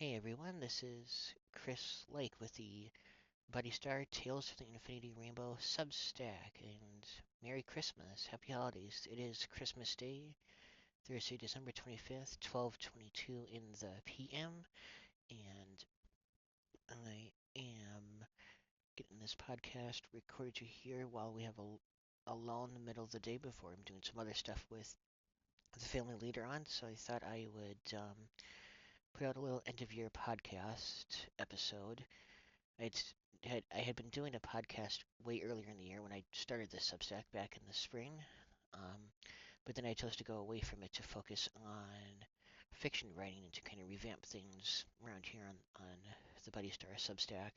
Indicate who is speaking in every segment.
Speaker 1: Hey everyone, this is Chris Lake with the Buddy Star Tales from the Infinity Rainbow Substack, and Merry Christmas, Happy Holidays. It is Christmas Day, Thursday, December 25th, 12:22 in the PM, and I am getting this podcast recorded to here while we have a lull in the middle of the day before I'm doing some other stuff with the family later on, so I thought I would put out a little end of year podcast episode. I'd I had been doing a podcast way earlier in the year when I started this Substack back in the spring, um, but then I chose to go away from it to focus on fiction writing and to kind of revamp things around here on the Buddy Star Substack.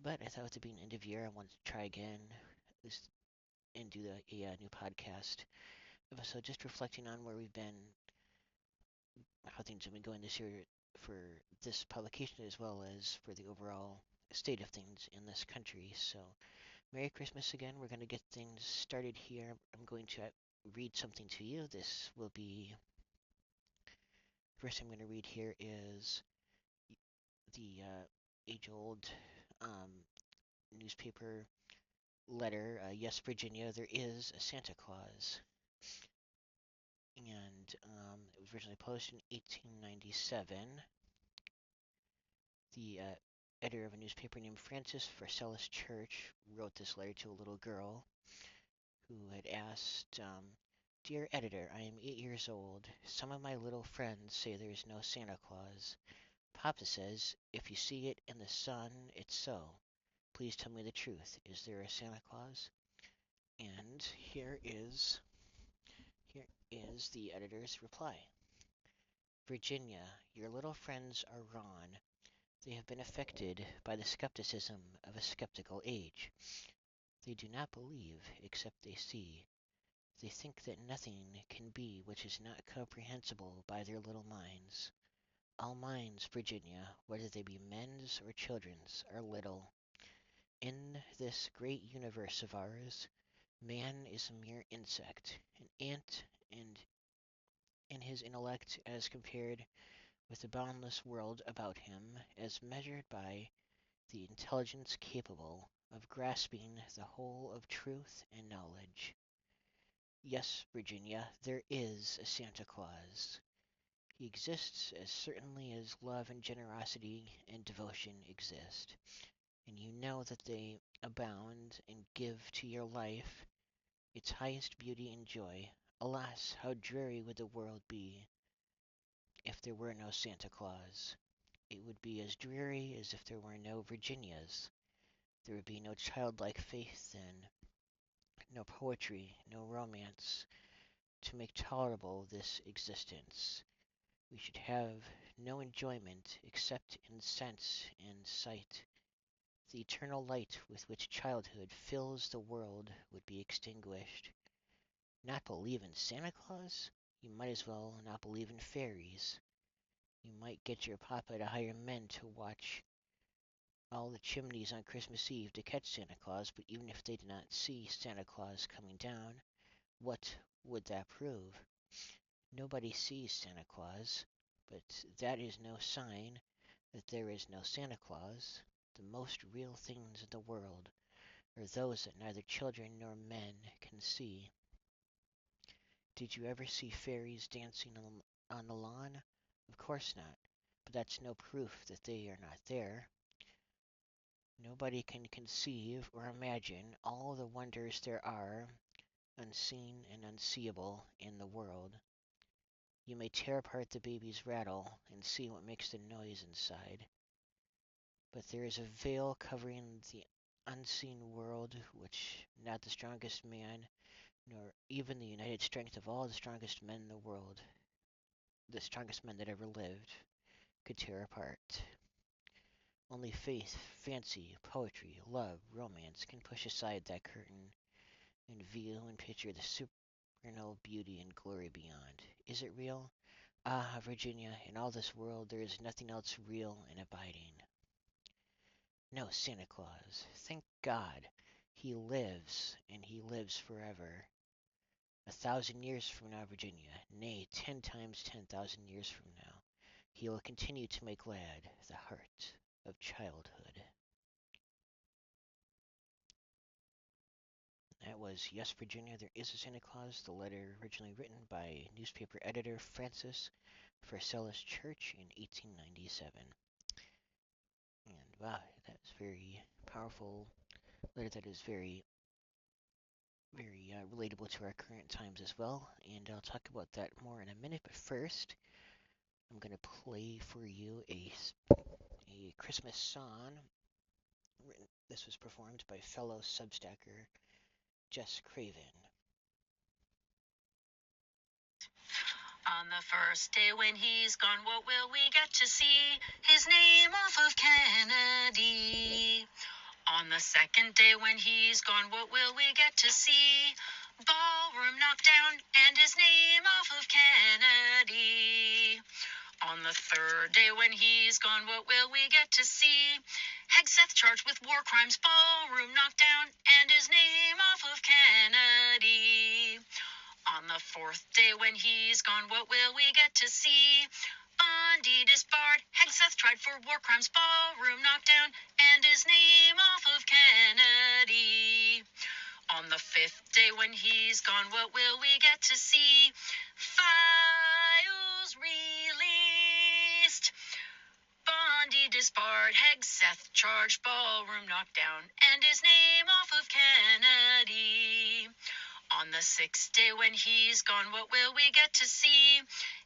Speaker 1: But I thought with it being end of year, I wanted to try again this, and do a new podcast episode, just reflecting on where we've been, how things have been going this year for this publication as well as for the overall state of things in this country. So Merry Christmas again. We're going to get things started here. I'm going to read something to you. This will be, first I'm going to read here is the age-old um, newspaper letter. Yes, Virginia, there is a Santa Claus. And it was originally published in 1897. The editor of a newspaper named Francis Versailles Church wrote this letter to a little girl who had asked, Dear editor, I am 8 years old. Some of my little friends say there is no Santa Claus. Papa says, if you see it in the sun, it's so. Please tell me the truth. Is there a Santa Claus? And here is the editor's reply. Virginia, your little friends are wrong. They have been affected by the skepticism of a skeptical age. They do not believe except they see. They think that nothing can be which is not comprehensible by their little minds. All minds, Virginia, whether they be men's or children's, are little. In this great universe of ours, man is a mere insect, an ant, and in his intellect as compared with the boundless world about him, as measured by the intelligence capable of grasping the whole of truth and knowledge. Yes, Virginia, there is a Santa Claus. He exists as certainly as love and generosity and devotion exist, and you know that they abound and give to your life its highest beauty and joy. Alas, how dreary would the world be if there were no Santa Claus. It would be as dreary as if there were no Virginias. There would be no childlike faith then, no poetry, no romance, to make tolerable this existence. We should have no enjoyment except in sense and sight. The eternal light with which childhood fills the world would be extinguished. Not believe in Santa Claus? You might as well not believe in fairies. You might get your papa to hire men to watch all the chimneys on Christmas Eve to catch Santa Claus, but even if they did not see Santa Claus coming down, what would that prove? Nobody sees Santa Claus, but that is no sign that there is no Santa Claus. The most real things in the world are those that neither children nor men can see. Did you ever see fairies dancing on the lawn? Of course not, but that's no proof that they are not there. Nobody can conceive or imagine all the wonders there are, unseen and unseeable, in the world. You may tear apart the baby's rattle and see what makes the noise inside, but there is a veil covering the unseen world which not the strongest man, nor even the united strength of all the strongest men in the world, the strongest men that ever lived, could tear apart. Only faith, fancy, poetry, love, romance can push aside that curtain and view and picture the supernal beauty and glory beyond. Is it real? Ah, Virginia, in all this world there is nothing else real and abiding. No Santa Claus. Thank God. He lives, and he lives forever. 1,000 years from now, Virginia, nay, 10 times 10,000 years from now, He will continue to make glad the heart of childhood. That was Yes, Virginia, There Is a Santa Claus, the letter originally written by newspaper editor Francis Pharcellus Church in 1897. And wow, that's very powerful letter that is very relatable to our current times as well. And I'll talk about that more in a minute. But first, I'm going to play for you a Christmas song. This was performed by fellow Substacker Jess Craven.
Speaker 2: On the first day when he's gone, what will we get to see? His name off of Kennedy. On the second day when he's gone, what will we get to see? Ballroom knocked down and his name off of Kennedy. On the third day when he's gone, what will we get to see? Hegseth charged with war crimes, ballroom knocked down and his name off of Kennedy. On the fourth day when he's gone, what will we get to see? Bundy disbarred, Hegseth tried for war crimes, ballroom knocked down, and his name off of Kennedy. On the fifth day when he's gone, what will we get to see? Files released. Bundy disbarred, Hegseth charged, ballroom knocked down, and his name off of Kennedy. On the sixth day when he's gone, what will we get to see?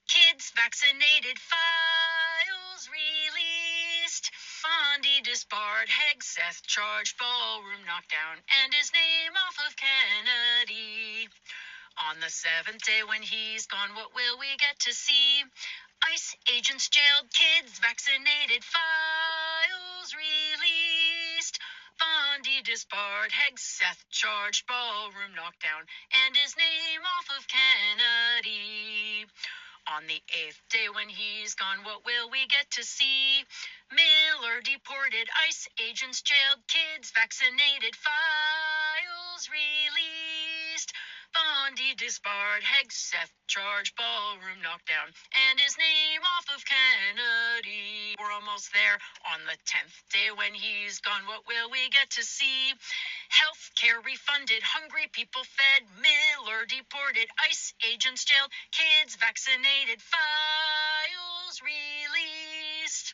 Speaker 2: Kids vaccinated, files released. Bundy disbarred, Hegseth charged, ballroom knocked down, and his name off of Kennedy. On the seventh day when he's gone, what will we get to see? ICE agents jailed, kids vaccinated, files released. Bundy disbarred, Hegseth charged, ballroom knocked down, and his name off of Kennedy. On the eighth day when he's gone, what will we get to see? Miller deported, ICE agents jailed, kids vaccinated, files released. Bundy disbarred, Hegseth charged, ballroom knocked down, and his name off of Kennedy. We're almost there. On the 10th day when he's gone, what will we get to see? Health care refunded, hungry people fed, Miller deported, ICE agents jailed, kids vaccinated, files released.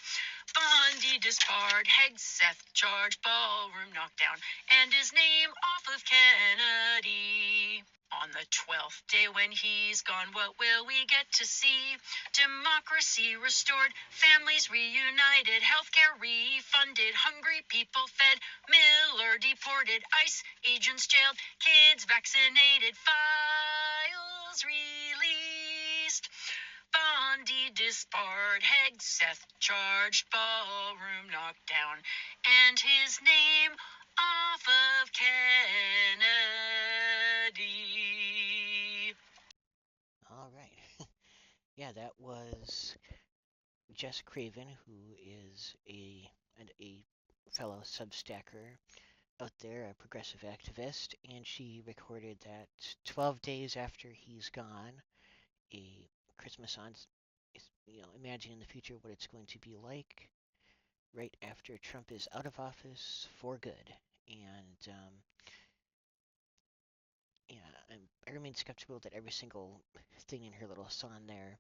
Speaker 2: Bundy disbarred, Hegseth charged, ballroom knocked down, and his name off of Kennedy. On the 12th day when he's gone, what will we get to see? Democracy restored, families reunited, healthcare refunded, hungry people fed, Miller deported, ICE agents jailed, kids vaccinated, files released. Bundy disbarred, Hegseth charged, ballroom knocked down, and his name off of Kennedy.
Speaker 1: All right. Yeah, that was Jess Craven, who is a fellow Substacker out there, a progressive activist, and she recorded that 12 days after he's gone, a Christmas song. Imagine in the future what it's going to be like right after Trump is out of office for good. And yeah, I remain skeptical that every single thing in her little song there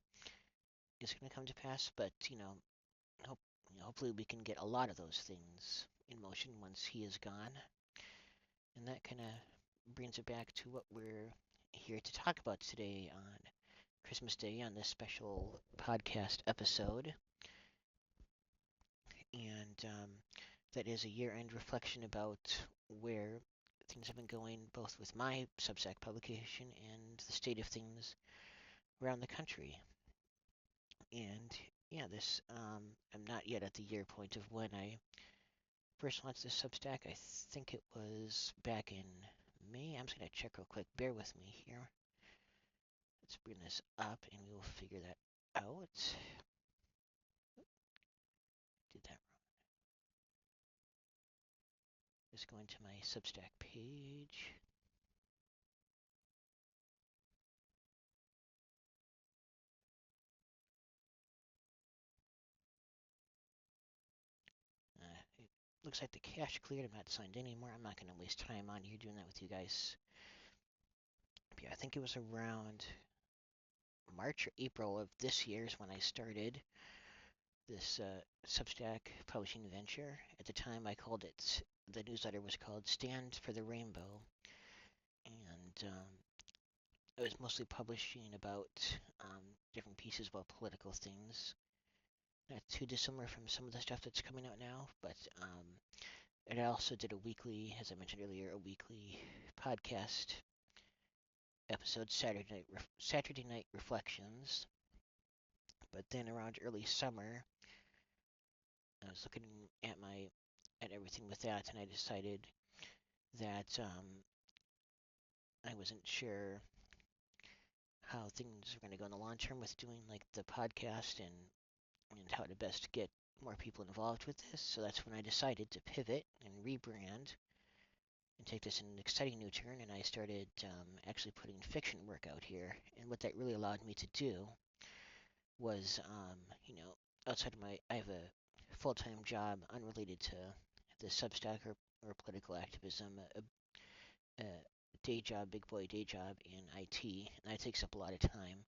Speaker 1: is going to come to pass, but hope, hopefully we can get a lot of those things in motion once he is gone. And that kind of brings it back to what we're here to talk about today on Christmas Day on this special podcast episode. And that is a year-end reflection about where things have been going, both with my Substack publication and the state of things around the country. And yeah, I'm not yet at the year point of when I first launched this Substack. I think it was back in May. I'm just gonna check real quick. Bear with me here. Let's bring this up and we will figure that out. Did that wrong. Just going to my Substack page. looks like the cache cleared. I'm not signed in anymore. I'm not going to waste time on here doing that with you guys. But yeah, I think it was around March or April of this year is when I started this Substack publishing venture. At the time, I called it, the newsletter was called Stand for the Rainbow. And I was mostly publishing about different pieces about political things. Not too dissimilar from some of the stuff that's coming out now, but and I also did a weekly, as I mentioned earlier, a weekly podcast episode, Saturday Night Reflections. But then around early summer, I was looking at everything with that, and I decided that I wasn't sure how things were going to go in the long term with doing like the podcast and how to best get more people involved with this. So that's when I decided to pivot and rebrand and take this in an exciting new turn. And I started actually putting fiction work out here. And what that really allowed me to do was, outside of I have a full-time job unrelated to the Substack or political activism, a day job, big boy day job in IT, and that takes up a lot of time.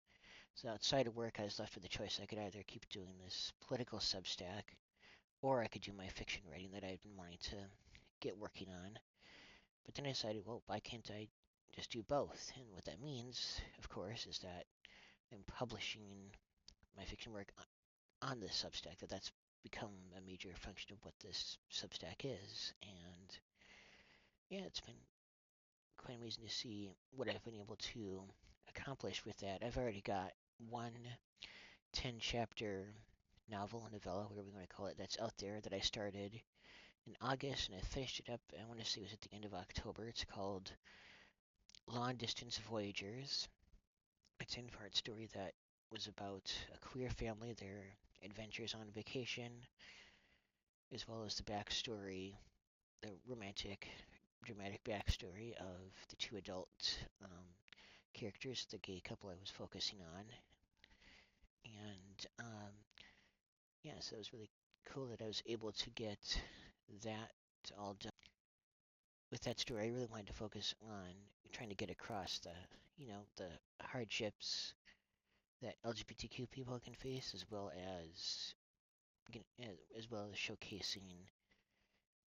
Speaker 1: So outside of work, I was left with the choice. I could either keep doing this political Substack, or I could do my fiction writing that I've been wanting to get working on. But then I decided, well, why can't I just do both? And what that means, of course, is that I'm publishing my fiction work on this Substack, that's become a major function of what this Substack is. And yeah, it's been quite amazing to see what I've been able to accomplish with that. I've already got one 10 chapter novel, novella, whatever you want to call it, that's out there that I started in August and I finished it up, I want to say it was at the end of October. It's called Long Distance Voyagers. It's an in-part story that was about a queer family, their adventures on vacation, as well as the backstory, the romantic, dramatic backstory of the two adult characters, the gay couple I was focusing on. And yeah, so it was really cool that I was able to get that all done. With that story, I really wanted to focus on trying to get across the hardships that LGBTQ people can face, as well as showcasing,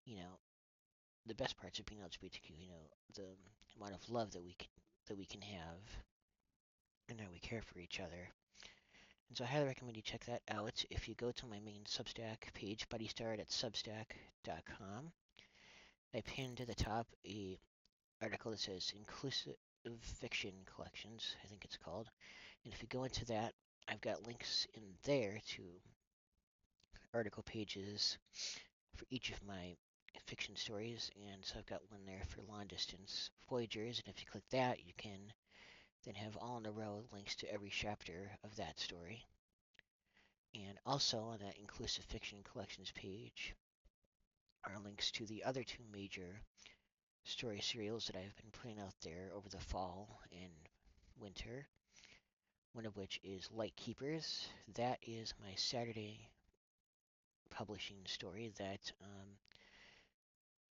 Speaker 1: you know, the best parts of being LGBTQ. The amount of love that we can have, and how we care for each other. And so I highly recommend you check that out. If you go to my main Substack page, buddystart@substack.com, I pinned to the top a article that says Inclusive Fiction Collections, I think it's called. And if you go into that, I've got links in there to article pages for each of my fiction stories. And so I've got one there for Long Distance Voyagers. And if you click that, you can then have all in a row links to every chapter of that story. And also on that Inclusive Fiction Collections page are links to the other two major story serials that I've been putting out there over the fall and winter. One of which is Light Keepers. That is my Saturday publishing story that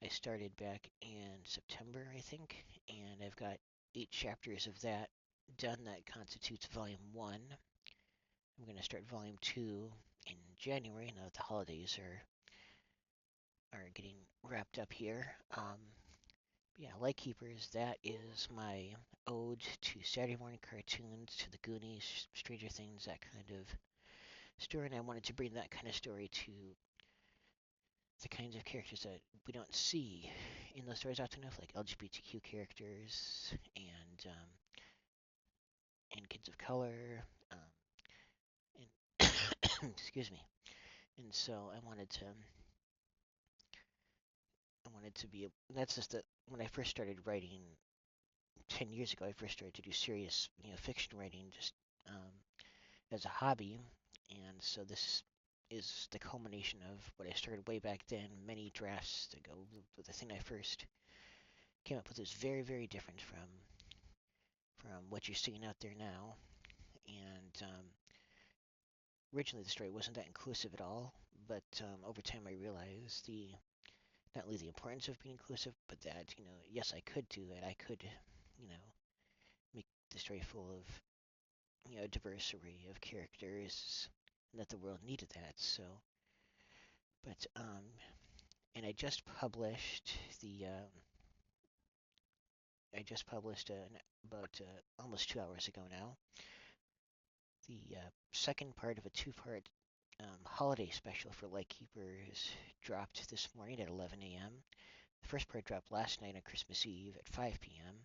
Speaker 1: I started back in September, I think, and I've got 8 chapters of that done. That constitutes volume 1. I'm going to start volume 2 in January now that the holidays are getting wrapped up here. Yeah, Light Keepers, that is my ode to Saturday morning cartoons, to the Goonies, Stranger Things, that kind of story, and I wanted to bring that kind of story to the kinds of characters that we don't see in those stories often enough, like LGBTQ characters and kids of color, and excuse me. And so I wanted to be. That's just that when I first started writing 10 years ago, I first started to do serious, fiction writing just as a hobby, and so this is the culmination of what I started way back then, many drafts ago. The thing I first came up with is very, very different from what you're seeing out there now. And originally, the story wasn't that inclusive at all, but over time, I realized not only the importance of being inclusive, but that, yes, I could do that. I could, you know, make the story full of, a diverse array of characters, and that the world needed that. So, but, and the, I just published about almost 2 hours ago now, the second part of a two-part holiday special for Lightkeepers dropped this morning at 11 a.m. The first part dropped last night on Christmas Eve at 5 p.m.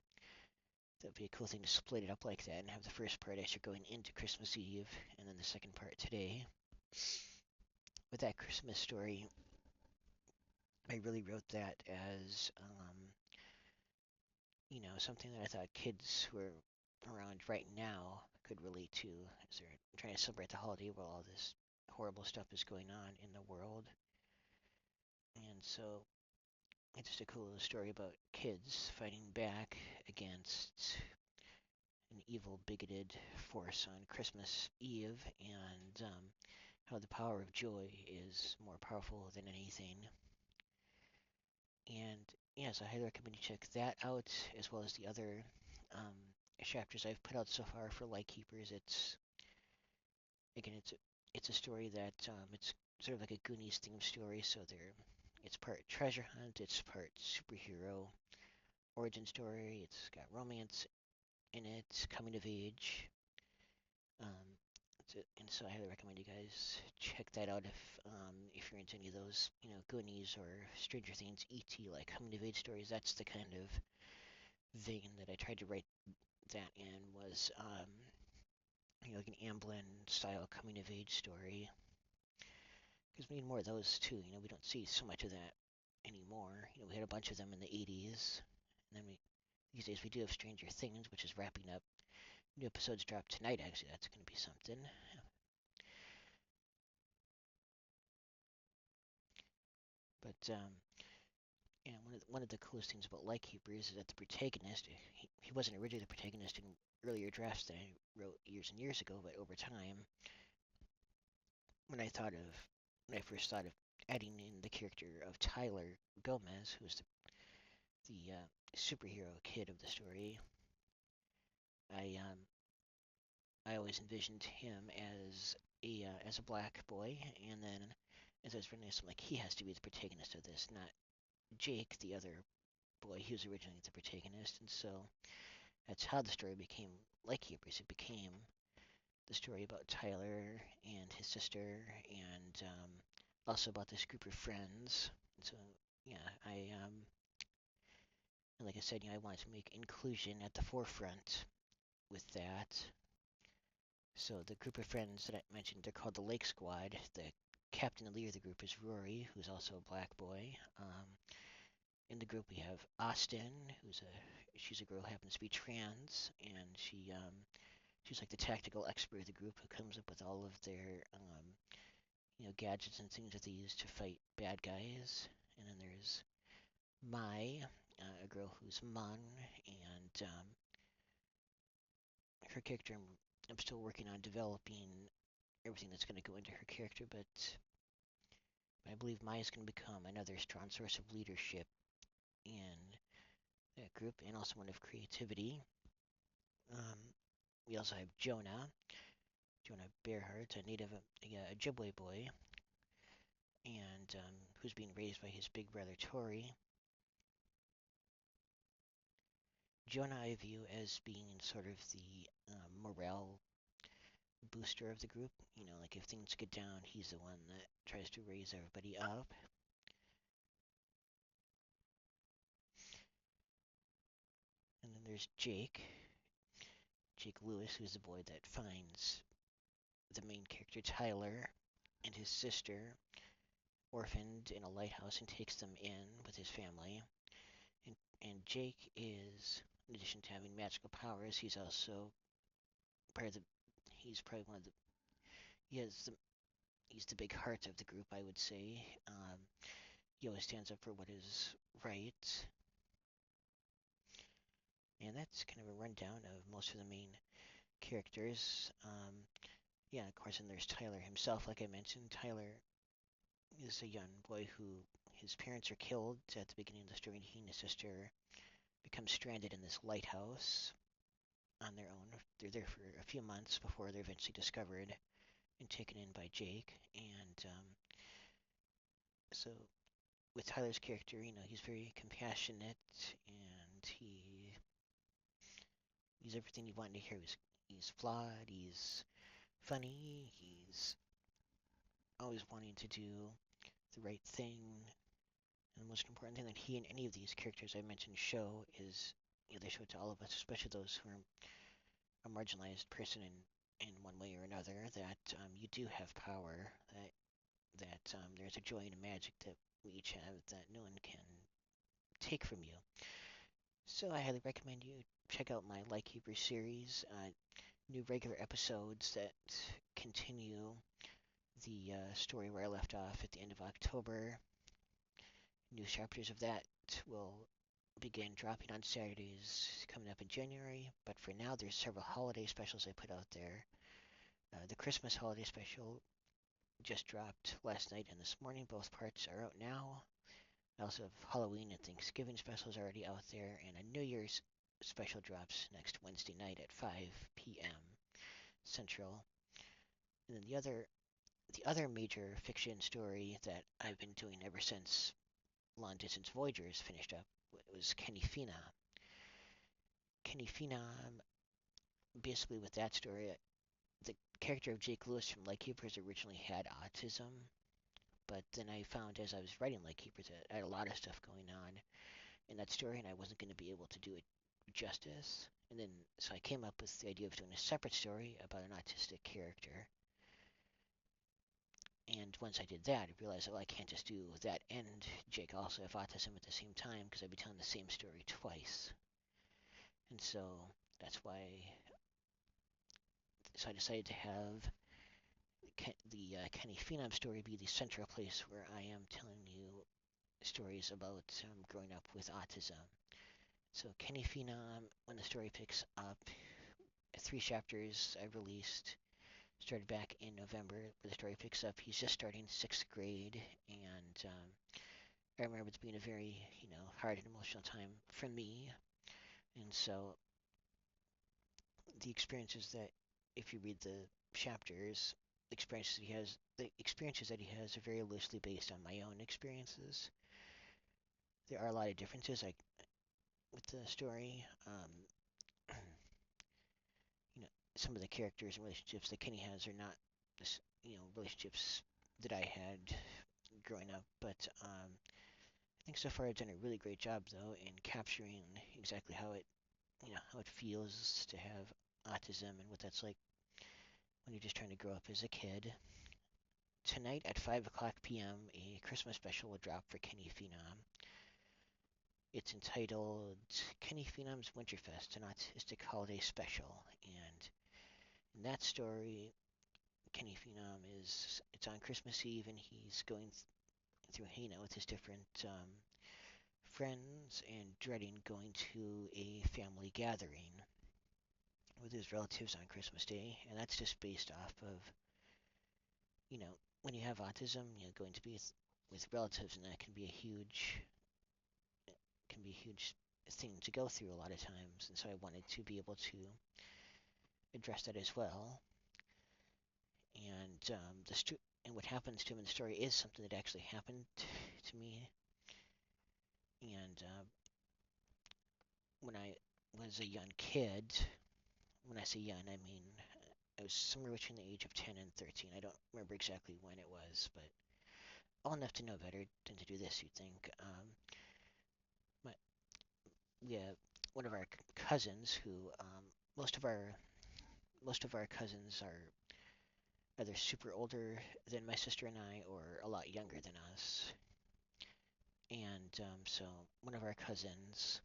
Speaker 1: That would be a cool thing to split it up like that and have the first part actually going into Christmas Eve and then the second part today. With that Christmas story, I really wrote that as, something that I thought kids who are around right now could relate to as they're trying to celebrate the holiday while all this horrible stuff is going on in the world. And so it's just a cool little story about kids fighting back against an evil, bigoted force on Christmas Eve, and how the power of joy is more powerful than anything. And yes, I highly recommend you check that out, as well as the other um, chapters I've put out so far for Lightkeepers. It's a story that it's sort of like a Goonies themed story. So it's part treasure hunt, it's part superhero origin story. It's got romance in it, coming of age. Um, and so I highly recommend you guys check that out if you're into any of those, Goonies or Stranger Things, E.T. like coming of age stories. That's the kind of vein that I tried to write that in was, like an Amblin style coming of age story. Because we need more of those too. We don't see so much of that anymore. We had a bunch of them in the 80s, and then these days we do have Stranger Things, which is wrapping up. New episodes drop tonight. Actually, that's going to be something. But and one of the coolest things about Lightkeepers is that the protagonist, he wasn't originally the protagonist in earlier drafts that I wrote years and years ago, but over time, when I thought of when I first thought of adding in the character of Tyler Gomez, who's the superhero kid of the story, I I always envisioned him as a black boy, and then as I was reading this, I'm like, he has to be the protagonist of this, not Jake, the other boy. He was originally the protagonist, and so that's how the story became Lightkeepers. It became the story about Tyler and his sister, and also about this group of friends. And so, yeah, and like I said, I wanted to make inclusion at the forefront with that. So the group of friends that I mentioned, they're called the Lake Squad. The captain and leader of the group is Rory, who's also a black boy. In the group we have Austin, she's a girl who happens to be trans, and she's like the tactical expert of the group who comes up with all of their gadgets and things that they use to fight bad guys. And then there's Mai, a girl who's Mon, and her character I'm still working on developing everything that's going to go into her character, but I believe Mai is going to become another strong source of leadership in that group and also one of creativity. Um, we also have Jonah Bearhart, a native, a Ojibwe boy, and who's being raised by his big brother Tori. Jonah I view as being sort of the morale booster of the group. Like if things get down, he's the one that tries to raise everybody up. And then there's Jake Lewis, who's the boy that finds the main character Tyler and his sister orphaned in a lighthouse and takes them in with his family. And Jake is, in addition to having magical powers, he's also part of the. He's probably one of the. He has the. He's the big heart of the group, I would say. He always stands up for what is right. And that's kind of a rundown of most of the main characters. Yeah, of course, and there's Tyler himself, like I mentioned. Tyler is a young boy who his parents are killed at the beginning of the story, and he and his sister become stranded in this lighthouse on their own. They're there for a few months before they're eventually discovered and taken in by Jake. And so with Tyler's character, he's very compassionate and he's everything you want to hear. He's flawed, he's funny, he's always wanting to do the right thing. And the most important thing that he and any of these characters I mentioned show is, they show it to all of us, especially those who are a marginalized person in one way or another, that you do have power, that there's a joy and a magic that we each have that no one can take from you. So I highly recommend you check out my Lightkeeper series. New regular episodes that continue the story where I left off at the end of October. New chapters of that will begin dropping on Saturdays coming up in January. But for now, there's several holiday specials I put out there. The Christmas holiday special just dropped last night and this morning. Both parts are out now. I also have Halloween and Thanksgiving specials already out there, and a New Year's special drops next Wednesday night at 5 p.m. Central. And then the other major fiction story that I've been doing ever since Long Distance Voyagers finished up was Kenny Phenom. Kenny Phenom, basically with that story, the character of Jake Lewis from Lightkeepers originally had autism, but then I found as I was writing Lightkeepers that I had a lot of stuff going on in that story, and I wasn't going to be able to do it justice. And then, so I came up with the idea of doing a separate story about an autistic character. And once I did that, I realized, well, I can't just do that and Jake also have autism at the same time because I'd be telling the same story twice. And so I decided to have the Kenny Phenom story be the central place where I am telling you stories about growing up with autism. So Kenny Phenom, when the story picks up, 3 chapters I released, started back in November, where the story picks up. He's just starting 6th grade, and I remember it being a very, hard and emotional time for me. And so the experiences that, if you read the chapters, the experiences that he has are very loosely based on my own experiences. There are a lot of differences, like with the story. Some of the characters and relationships that Kenny has are not, relationships that I had growing up. But I think so far I've done a really great job, though, in capturing exactly how it feels to have autism and what that's like when you're just trying to grow up as a kid. Tonight at 5 o'clock p.m., a Christmas special will drop for Kenny Phenom. It's entitled Kenny Phenom's Winterfest, an autistic holiday special. And in that story, Kenny Phenom it's on Christmas Eve, and he's going through hanging out with his different friends and dreading going to a family gathering with his relatives on Christmas Day. And that's just based off of, when you have autism, going to be with relatives, and that can be a huge thing to go through a lot of times. And so I wanted to be able to address that as well. And and what happens to him in the story is something that actually happened to me. And when I was a young kid, when I say young, I mean I was somewhere between the age of 10 and 13. I don't remember exactly when it was, but old enough to know better than to do this, you'd think. My, we have one of our cousins who, most of our most of our cousins are either super older than my sister and I or a lot younger than us. And so one of our cousins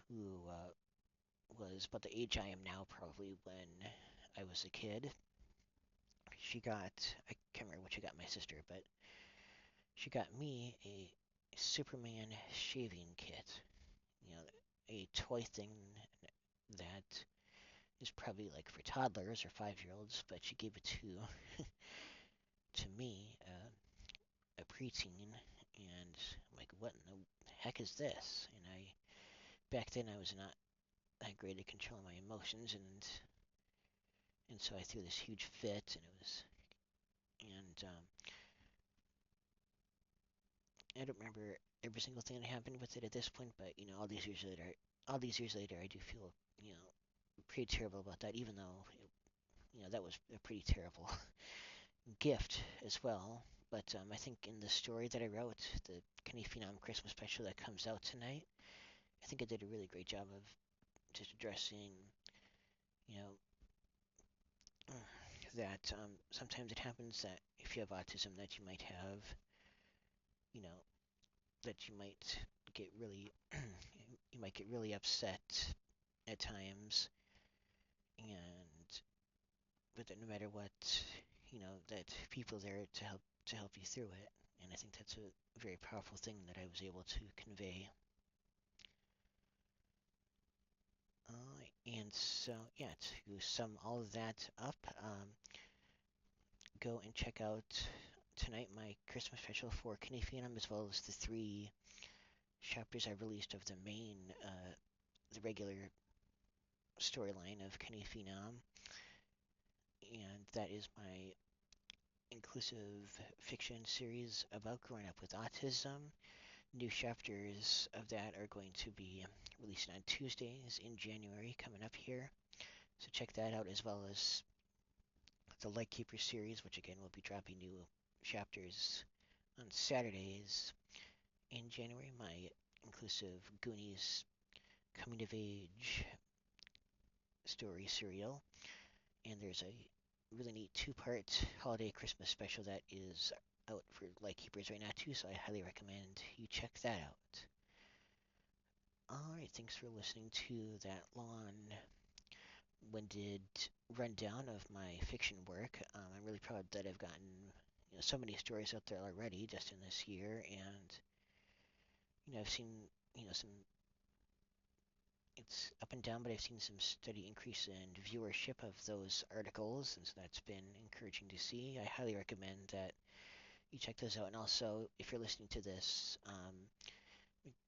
Speaker 1: who was about the age I am now, probably when I was a kid, I can't remember what she got my sister, but she got me a Superman shaving kit. A toy thing that is probably like for toddlers or 5-year-olds, but she gave it to me. preteen, and I'm like, what in the heck is this? And I back then I was not that great at controlling my emotions, and so I threw this huge fit, and it was and I don't remember every single thing that happened with it at this point, but all these years later, I do feel pretty terrible about that, even though that was a pretty terrible gift as well. But I think in the story that I wrote, the Kenny Phenom Christmas special that comes out tonight, I think I did a really great job of just addressing, you know, that sometimes it happens that if you have autism, that you might have, you know, that you might get really, you might get really upset at times, and but that no matter what, that people are there to help you through it, and I think that's a very powerful thing that I was able to convey. And so, yeah, to sum all of that up, go and check out tonight my Christmas special for Kenny Phenom, as well as the 3 chapters I released of the main, the regular storyline of Kenny Phenom, and that is my inclusive fiction series about growing up with autism. New chapters of that are going to be released on Tuesdays in January coming up here. So check that out, as well as the Lightkeeper series, which again will be dropping new chapters on Saturdays in January. My inclusive Goonies coming of age story serial. And there's a really neat 2-part holiday Christmas special that is out for Lightkeepers right now too, so I highly recommend you check that out. Alright, thanks for listening to that long-winded rundown of my fiction work. I'm really proud that I've gotten so many stories out there already just in this year, and I've seen some, it's up and down, but I've seen some steady increase in viewership of those articles, and so that's been encouraging to see. I highly recommend that you check those out, and also if you're listening to this,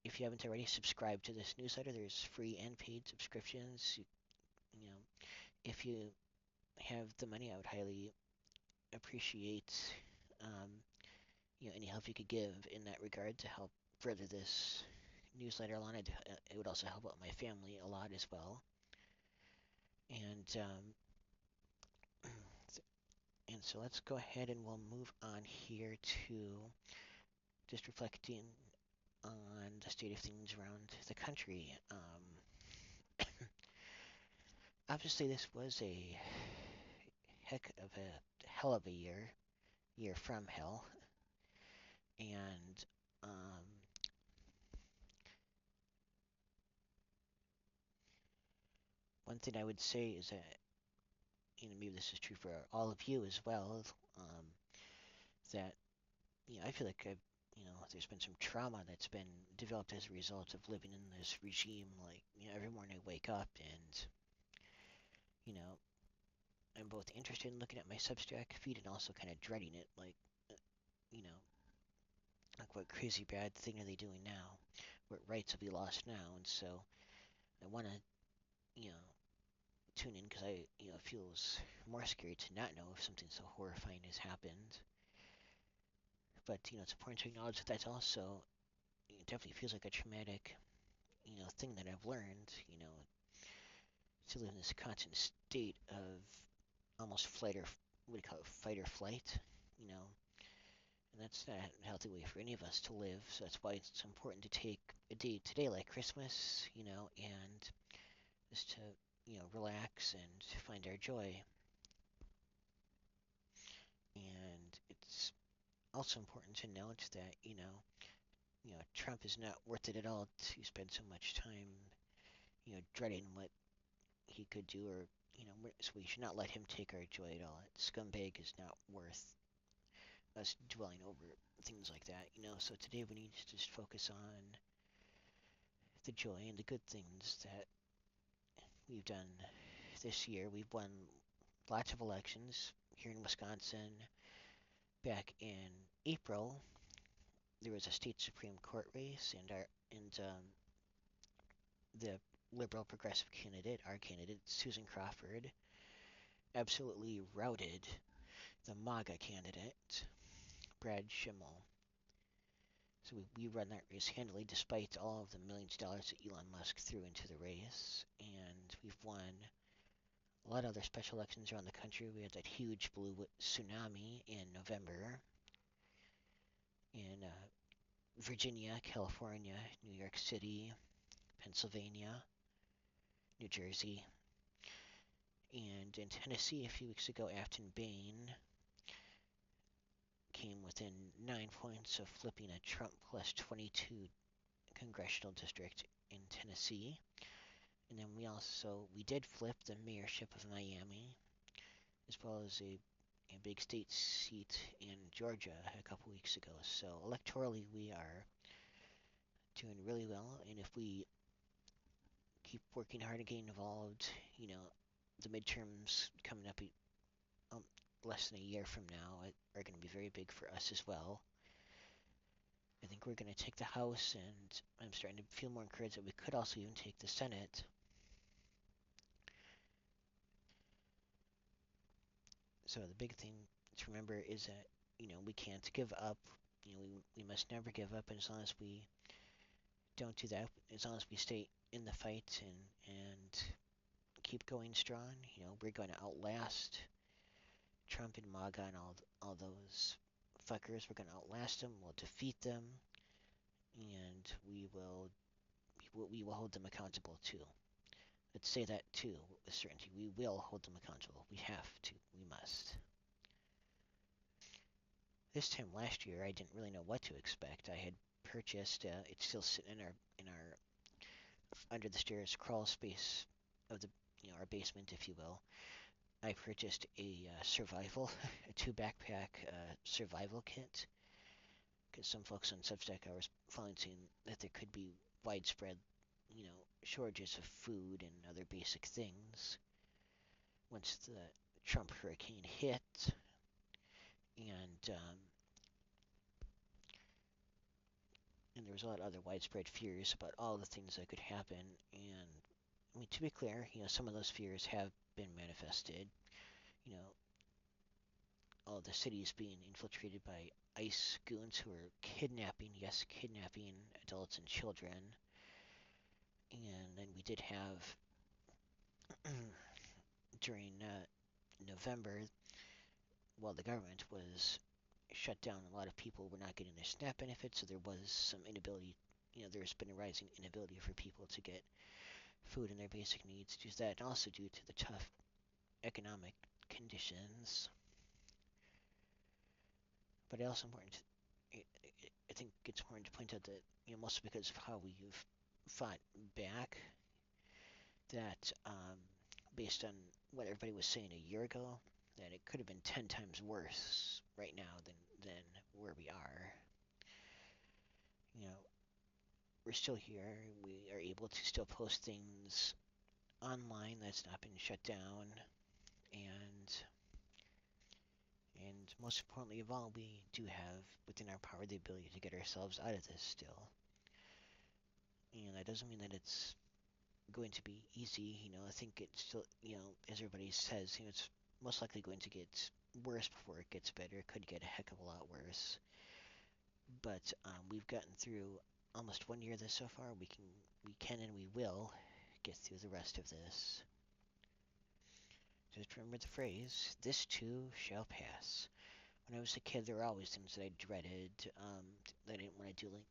Speaker 1: if you haven't already, subscribe to this newsletter. There's free and paid subscriptions. You know, if you have the money, I would highly appreciate any help you could give in that regard to help further this newsletter along. It would also help out my family a lot as well. And and so let's go ahead and we'll move on here to just reflecting on the state of things around the country. Obviously, this was a hell of a year from hell, and um, one thing I would say is that maybe this is true for all of you as well. Um, that I feel like there's been some trauma that's been developed as a result of living in this regime. Like every morning I wake up and you know I'm both interested in looking at my Substack feed and also kind of dreading it. Like you know like what crazy bad thing are they doing now? What rights will be lost now? And so I want to tune in because it feels more scary to not know if something so horrifying has happened. But it's important to acknowledge that that's also it definitely feels like a traumatic thing that I've learned, to live in this constant state of almost flight or what do you call it, fight or flight, you know, and that's not a healthy way for any of us to live. So that's why it's important to take a day today like Christmas, and just to relax and find our joy. And it's also important to note that Trump is not worth it at all to spend so much time dreading what he could do, or so we should not let him take our joy at all. That scumbag is not worth us dwelling over things like that. So today we need to just focus on the joy and the good things that we've done this year. We've won lots of elections here in Wisconsin back in April. there was a state Supreme Court race, and the liberal progressive candidate, our candidate, Susan Crawford, absolutely routed the MAGA candidate, Brad Schimmel. So we run that race handily despite all of the millions of dollars that Elon Musk threw into the race. And we've won a lot of other special elections around the country. We had that huge blue tsunami in November in Virginia, California, New York City, Pennsylvania, New Jersey, and in Tennessee a few weeks ago, Afton Bain came within 9 points of flipping a Trump plus 22 congressional district in Tennessee. And then we did flip the mayorship of Miami, as well as a big state seat in Georgia a couple weeks ago. So electorally, we are doing really well. And if we keep working hard and getting involved, the midterms coming up um, less than a year from now are going to be very big for us as well. I think we're going to take the House, and I'm starting to feel more encouraged that we could also even take the Senate. So the big thing to remember is that we can't give up. We must never give up, and as long as we don't do that, as long as we stay in the fight and keep going strong, we're going to outlast Trump and MAGA and all those fuckers. We're going to outlast them. We'll defeat them, and we will hold them accountable too. Let's say that too with certainty. We will hold them accountable. We have to. We must. This time last year, I didn't really know what to expect. I had purchased. It's still sitting in our under the stairs crawl space of the our basement, if you will. I purchased a survival, a two backpack survival kit, because some folks on Substack I was finding that there could be widespread, shortages of food and other basic things once the Trump hurricane hit, and and there was a lot of other widespread fears about all the things that could happen. And I mean, to be clear, some of those fears have been manifested. You know, all the cities being infiltrated by ICE goons who are kidnapping, yes, kidnapping adults and children. And then we did have during November, while the government was shut down, a lot of people were not getting their SNAP benefits, so there was some inability. There's been a rising inability for people to get food and their basic needs due to that, and also due to the tough economic conditions. But it also important. I think it's important to point out that mostly because of how we've fought back, that based on what everybody was saying a year ago, that it could have been 10 times worse right now than where we are. You know, we're still here. We are able to still post things online that's not been shut down, and most importantly of all, we do have within our power the ability to get ourselves out of this still. And that doesn't mean that it's going to be easy. I think it's still, as everybody says, it's most likely going to get worse before it gets better. It could get a heck of a lot worse. But we've gotten through almost 1 year of this so far. We can, and we will get through the rest of this. Just remember the phrase, "This too shall pass." When I was a kid, there were always things that I dreaded, that I didn't want to do. Like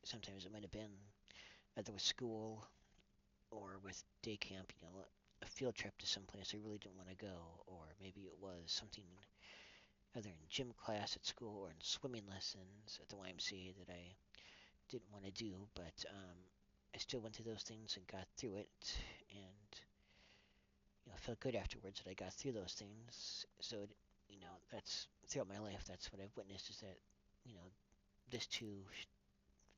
Speaker 1: sometimes it might have been either with school or with day camp, a field trip to some place I really didn't want to go, or maybe it was something either in gym class at school or in swimming lessons at the YMCA that I didn't want to do, but I still went through those things and got through it, and felt good afterwards that I got through those things. So that's throughout my life. That's what I've witnessed, is that you know this too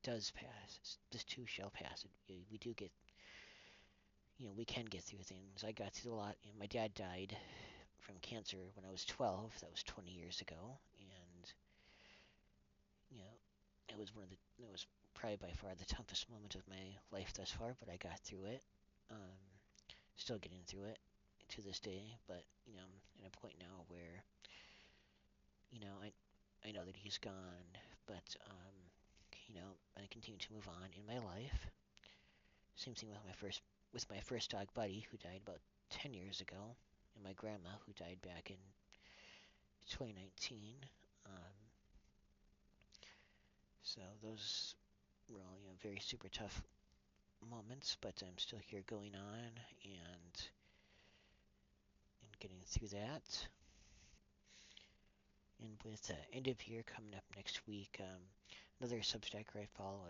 Speaker 1: does pass. This too shall pass. We do get, we can get through things. I got through a lot. My dad died from cancer when I was 12. That was 20 years ago, and that was probably by far the toughest moment of my life thus far, but I got through it. Um, Still getting through it to this day, but I'm at a point now where I know that he's gone, but I continue to move on in my life. Same thing with my first dog Buddy, who died about 10 years ago, and my grandma, who died back in 2019. Um, so those were all very super tough moments, but I'm still here going on and getting through that. And with end of year coming up next week, another Substacker I follow,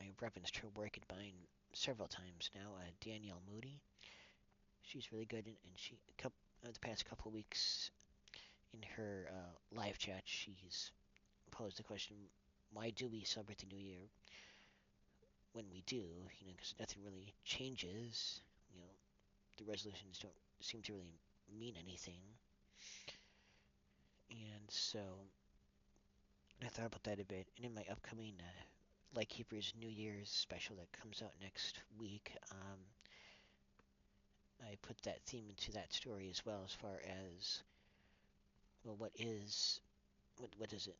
Speaker 1: I referenced her work at mine several times now. Danielle Moody, she's really good, and the past couple of weeks in her live chat, she's posed the question, why do we celebrate the new year when we do? Because nothing really changes. You know, the resolutions don't seem to really mean anything, and so I thought about that a bit. And in my upcoming Lightkeepers New Year's special that comes out next week, I put that theme into that story as well, as far as, well, what does it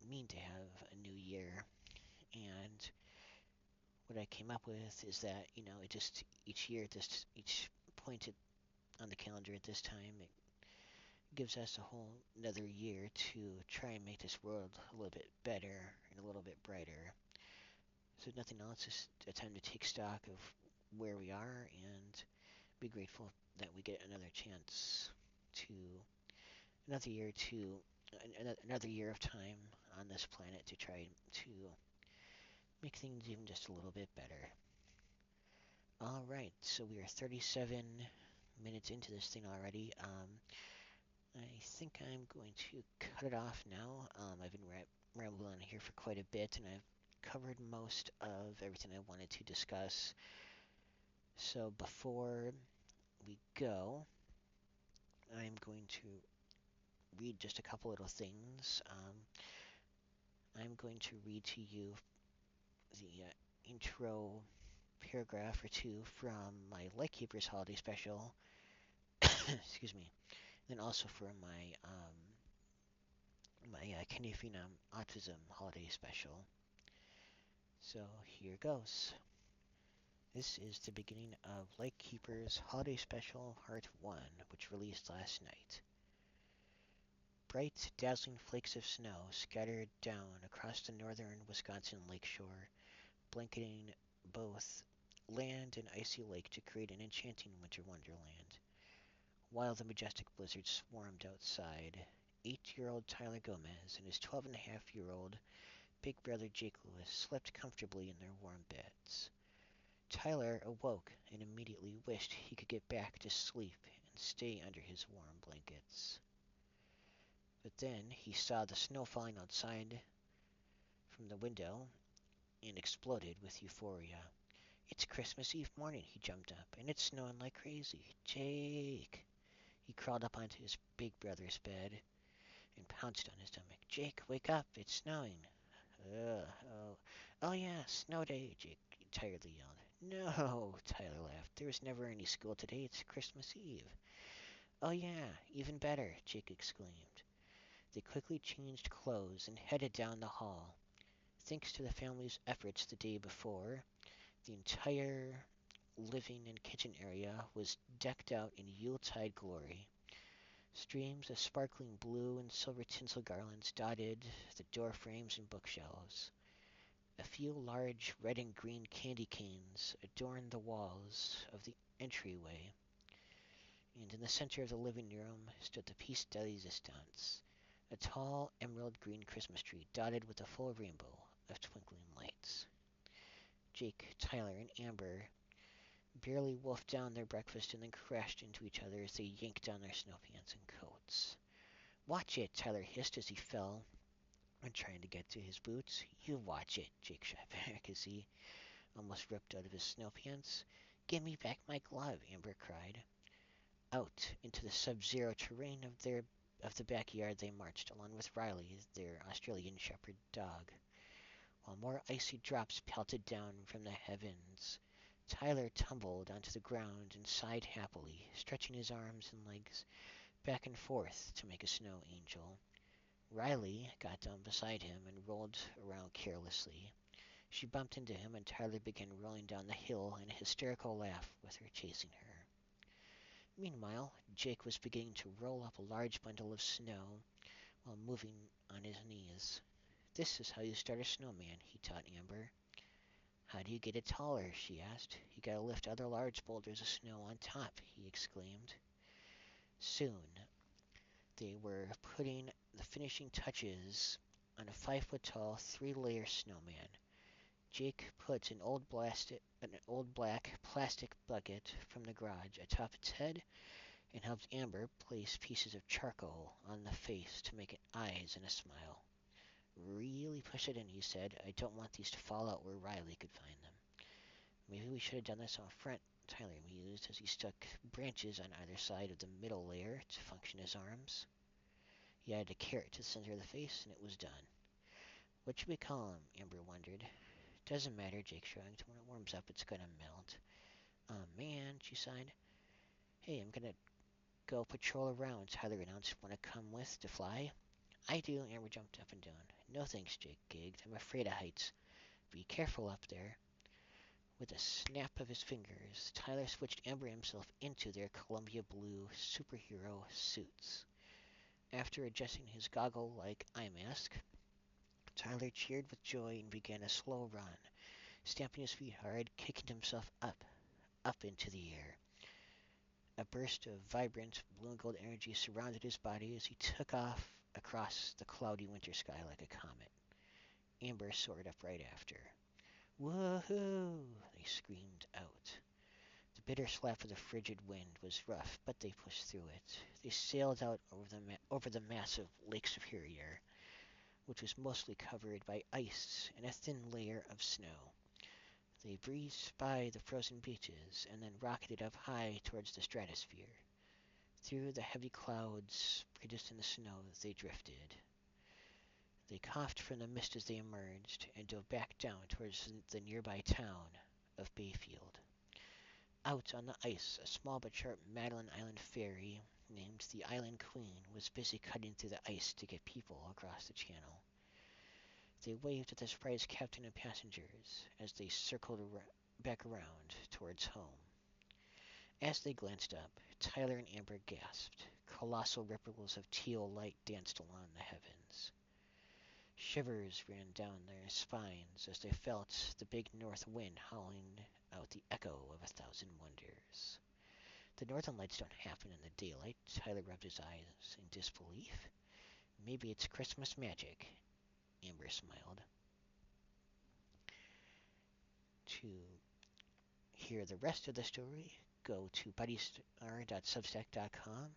Speaker 1: mean to have a new year? And what I came up with is that it just each year, just each point on the calendar at this time, it gives us a whole another year to try and make this world a little bit better and a little bit brighter. So if nothing else, it's a time to take stock of where we are and be grateful that we get to another year to another year of time on this planet to try to make things even just a little bit better. All right, so we are 37 minutes into this thing already. I think I'm going to cut it off now. I've been rambling here for quite a bit, and I've covered most of everything I wanted to discuss. So before we go, I'm going to read just a couple little things. I'm going to read to you the intro paragraph or two from my Lightkeepers holiday special. Excuse me. And also for my Canifina Autism holiday special. So here goes. This is the beginning of Lightkeepers Holiday Special Part 1, which released last night. Bright, dazzling flakes of snow scattered down across the northern Wisconsin lakeshore, blanketing both land and icy lake to create an enchanting winter wonderland. While the majestic blizzard swarmed outside, 8-year-old Tyler Gomez and his 12-and-a-half-year-old big brother Jake Lewis slept comfortably in their warm beds. Tyler awoke and immediately wished he could get back to sleep and stay under his warm blankets. But then he saw the snow falling outside from the window and exploded with euphoria. It's Christmas Eve morning, he jumped up, and it's snowing like crazy. Jake! He crawled up onto his big brother's bed and pounced on his stomach. Jake, wake up, it's snowing. Oh yeah, snow day, Jake tiredly yelled. No, Tyler laughed. There was never any school today, it's Christmas Eve. Oh yeah, even better, Jake exclaimed. They quickly changed clothes and headed down the hall. Thanks to the family's efforts the day before, the entire living and kitchen area was decked out in Yuletide glory. Streams of sparkling blue and silver tinsel garlands dotted the door frames and bookshelves. A few large red and green candy canes adorned the walls of the entryway, and in the center of the living room stood the piece de resistance, a tall emerald green Christmas tree dotted with a full rainbow of twinkling lights. Jake, Tyler, and Amber barely wolfed down their breakfast and then crashed into each other as they yanked down their snow pants and coats. Watch it, Tyler hissed as he fell when trying to get to his boots. You watch it, Jake shot back as he almost ripped out of his snow pants. Give me back my glove, Amber cried. Out into the sub-zero terrain of the backyard they marched, along with Riley, their Australian shepherd dog. while more icy drops pelted down from the heavens. Tyler tumbled onto the ground and sighed happily, stretching his arms and legs back and forth to make a snow angel. Riley got down beside him and rolled around carelessly. She bumped into him, and Tyler began rolling down the hill in a hysterical laugh with her chasing her. Meanwhile, Jake was beginning to roll up a large bundle of snow while moving on his knees. "This is how you start a snowman," he taught Amber. "How do you get it taller?" she asked. "You gotta lift other large boulders of snow on top," he exclaimed. Soon, they were putting the finishing touches on a 5-foot-tall, 3-layer snowman. Jake put an old black plastic bucket from the garage atop its head and helped Amber place pieces of charcoal on the face to make it eyes and a smile. "Really push it in," he said. "I don't want these to fall out where Riley could find them." "Maybe we should have done this out front," Tyler mused as he stuck branches on either side of the middle layer to function as arms. He added a carrot to the center of the face, and it was done. "What should we call him?" Amber wondered. "Doesn't matter," Jake shrugged. "When it warms up, it's gonna melt." "Oh man," she sighed. "Hey, I'm gonna go patrol around," Tyler announced. "Wanna come with to fly?" "I do." Amber jumped up and down. "No thanks," Jake gigged. "I'm afraid of heights. Be careful up there." With a snap of his fingers, Tyler switched Amber and himself into their Columbia blue superhero suits. After adjusting his goggle-like eye mask, Tyler cheered with joy and began a slow run, stamping his feet hard, kicking himself up into the air. A burst of vibrant blue and gold energy surrounded his body as he took off across the cloudy winter sky like a comet. Amber soared up right after. "Woohoo!" they screamed out. The bitter slap of the frigid wind was rough, but they pushed through it. They sailed out over the massive Lake Superior, which was mostly covered by ice and a thin layer of snow. They breezed by the frozen beaches and then rocketed up high towards the stratosphere. Through the heavy clouds produced in the snow they drifted. They coughed from the mist as they emerged and dove back down towards the nearby town of Bayfield. Out on the ice, a small but sharp Madeline Island ferry named the Island Queen was busy cutting through the ice to get people across the channel. They waved at the surprised captain and passengers as they circled back around towards home. As they glanced up, Tyler and Amber gasped. Colossal ripples of teal light danced along the heavens. Shivers ran down their spines as they felt the big north wind howling out the echo of 1,000 wonders. "The northern lights don't happen in the daylight." Tyler rubbed his eyes in disbelief. "Maybe it's Christmas magic." Amber smiled. To hear the rest of the story, go to buddystar.substack.com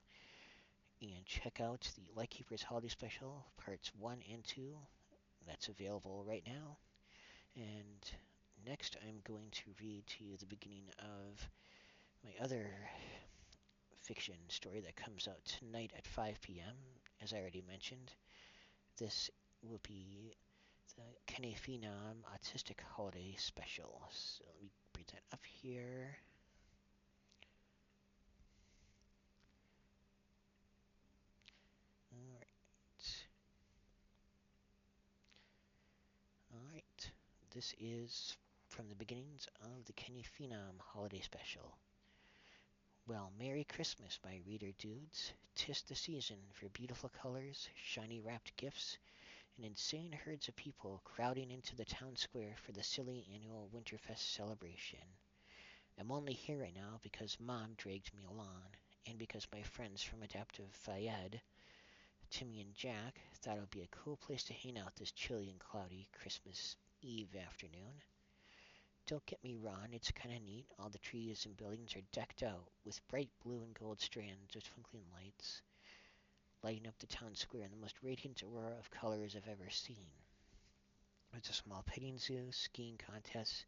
Speaker 1: and check out the Lightkeepers Holiday Special, parts 1 and 2. That's available right now. And next I'm going to read to you the beginning of my other fiction story that comes out tonight at 5 p.m. As I already mentioned, this will be the Kenny Phenom Autistic Holiday Special. So let me bring that up here. Alright. This is from the beginnings of the Kenny Phenom Holiday Special. Well, Merry Christmas, my reader dudes. 'Tis the season for beautiful colors, shiny wrapped gifts, and insane herds of people crowding into the town square for the silly annual Winterfest celebration. I'm only here right now because Mom dragged me along, and because my friends from Adaptive Fayed, Timmy and Jack, thought it would be a cool place to hang out this chilly and cloudy Christmas Eve afternoon. Don't get me wrong, it's kinda neat. All the trees and buildings are decked out with bright blue and gold strands of twinkling lights, lighting up the town square in the most radiant aurora of colors I've ever seen. There's a small petting zoo, skiing contests,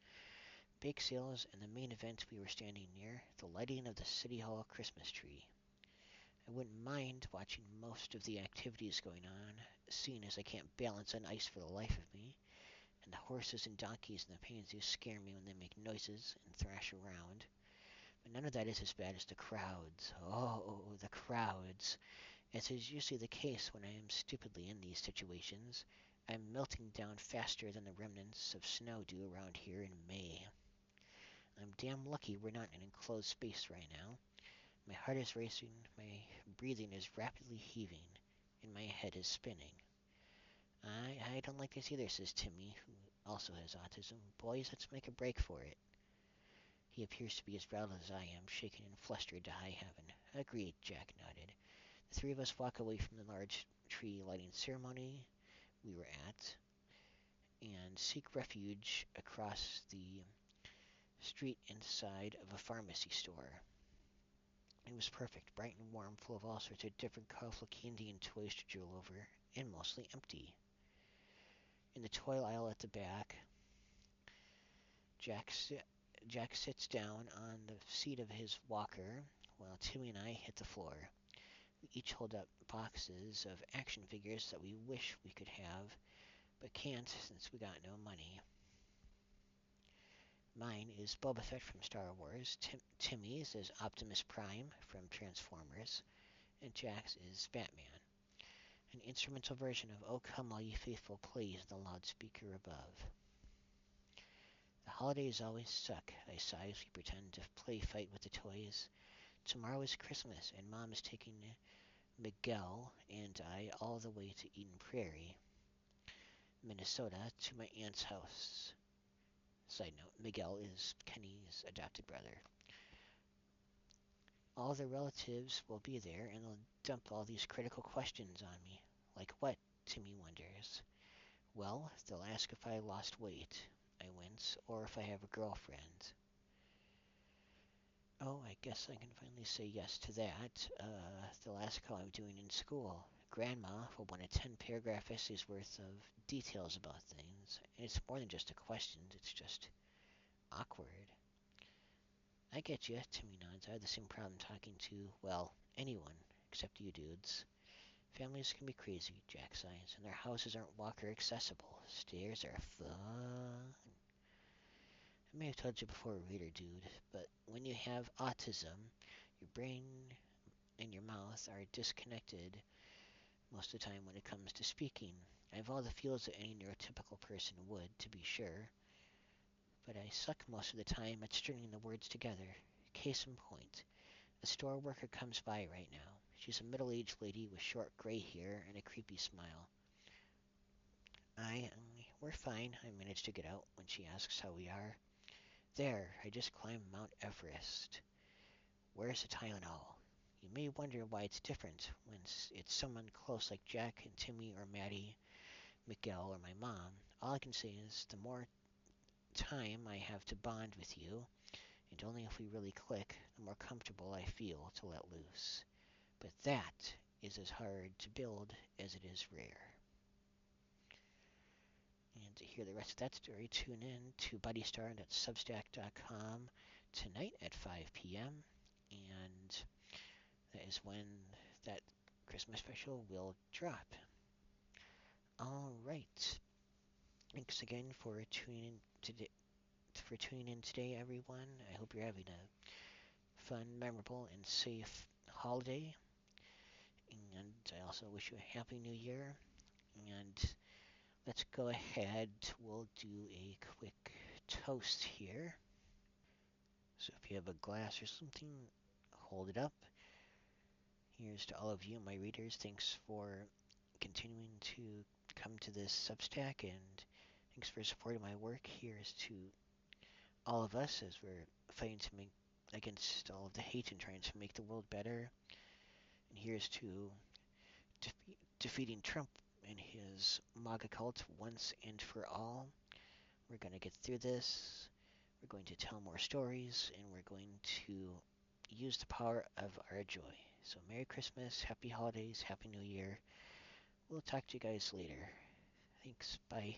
Speaker 1: bake sales, and the main event we were standing near, the lighting of the City Hall Christmas tree. I wouldn't mind watching most of the activities going on, seeing as I can't balance on ice for the life of me, and the horses and donkeys and the pansy scare me when they make noises and thrash around. But none of that is as bad as the crowds. Oh, the crowds. As is usually the case when I am stupidly in these situations, I am melting down faster than the remnants of snow do around here in May. I'm damn lucky we're not in an enclosed space right now. My heart is racing, my breathing is rapidly heaving, and my head is spinning. I don't like this either, says Timmy, who also has autism. Boys, let's make a break for it. He appears to be as rattled as I am, shaken and flustered to high heaven. Agreed, Jack nodded. The three of us walk away from the large tree lighting ceremony we were at and seek refuge across the street inside of a pharmacy store. It was perfect, bright and warm, full of all sorts of different colorful candy and toys to drool over, and mostly empty. In the toy aisle at the back, Jack, si- Jack sits down on the seat of his walker while Timmy and I hit the floor. We each hold up boxes of action figures that we wish we could have, but can't since we got no money. Mine is Boba Fett from Star Wars, Timmy's is Optimus Prime from Transformers, and Jack's is Batman. An instrumental version of "O Come All Ye Faithful" plays in the loudspeaker above. The holidays always suck, I sigh as we pretend to play fight with the toys. Tomorrow is Christmas, and Mom is taking Miguel and I all the way to Eden Prairie, Minnesota, to my aunt's house. Side note, Miguel is Kenny's adopted brother. All the relatives will be there, and they'll dump all these critical questions on me. Like what? Timmy wonders. Well, they'll ask if I lost weight, I wince, or if I have a girlfriend. Oh, I guess I can finally say yes to that. They'll ask how I'm doing in school. Grandma will want a 10-paragraph essay's worth of details about things, and it's more than just a question, it's just awkward. I get you, Timmy nods. I have the same problem talking to, well, anyone, except you dudes. Families can be crazy, Jack sighs, and their houses aren't walker accessible. Stairs are fun. I may have told you before, reader dude, but when you have autism, your brain and your mouth are disconnected most of the time when it comes to speaking. I have all the feels that any neurotypical person would, to be sure, but I suck most of the time at stringing the words together. Case in point, a store worker comes by right now. She's a middle-aged lady with short gray hair and a creepy smile. We're fine, I manage to get out when she asks how we are. There, I just climbed Mount Everest. Where's the Tylenol? You may wonder why it's different when it's someone close like Jack and Timmy or Maddie, Miguel, or my mom. All I can say is the more time I have to bond with you, and only if we really click, the more comfortable I feel to let loose. But that is as hard to build as it is rare. And to hear the rest of that story, tune in to buddystar.substack.com tonight at 5 p.m. And that is when that Christmas special will drop. All right. Thanks again for tuning in today, everyone. I hope you're having a fun, memorable, and safe holiday. And I also wish you a happy new year. And let's go ahead. We'll do a quick toast here. So if you have a glass or something, hold it up. Here's to all of you, my readers. Thanks for continuing to come to this Substack, and thanks for supporting my work. Here's to all of us as we're fighting to make against all of the hate and trying to make the world better. And here's to defeating Trump and his MAGA cult once and for all. We're going to get through this. We're going to tell more stories, and we're going to use the power of our joy. So Merry Christmas, Happy Holidays, Happy New Year. We'll talk to you guys later. Thanks. Bye.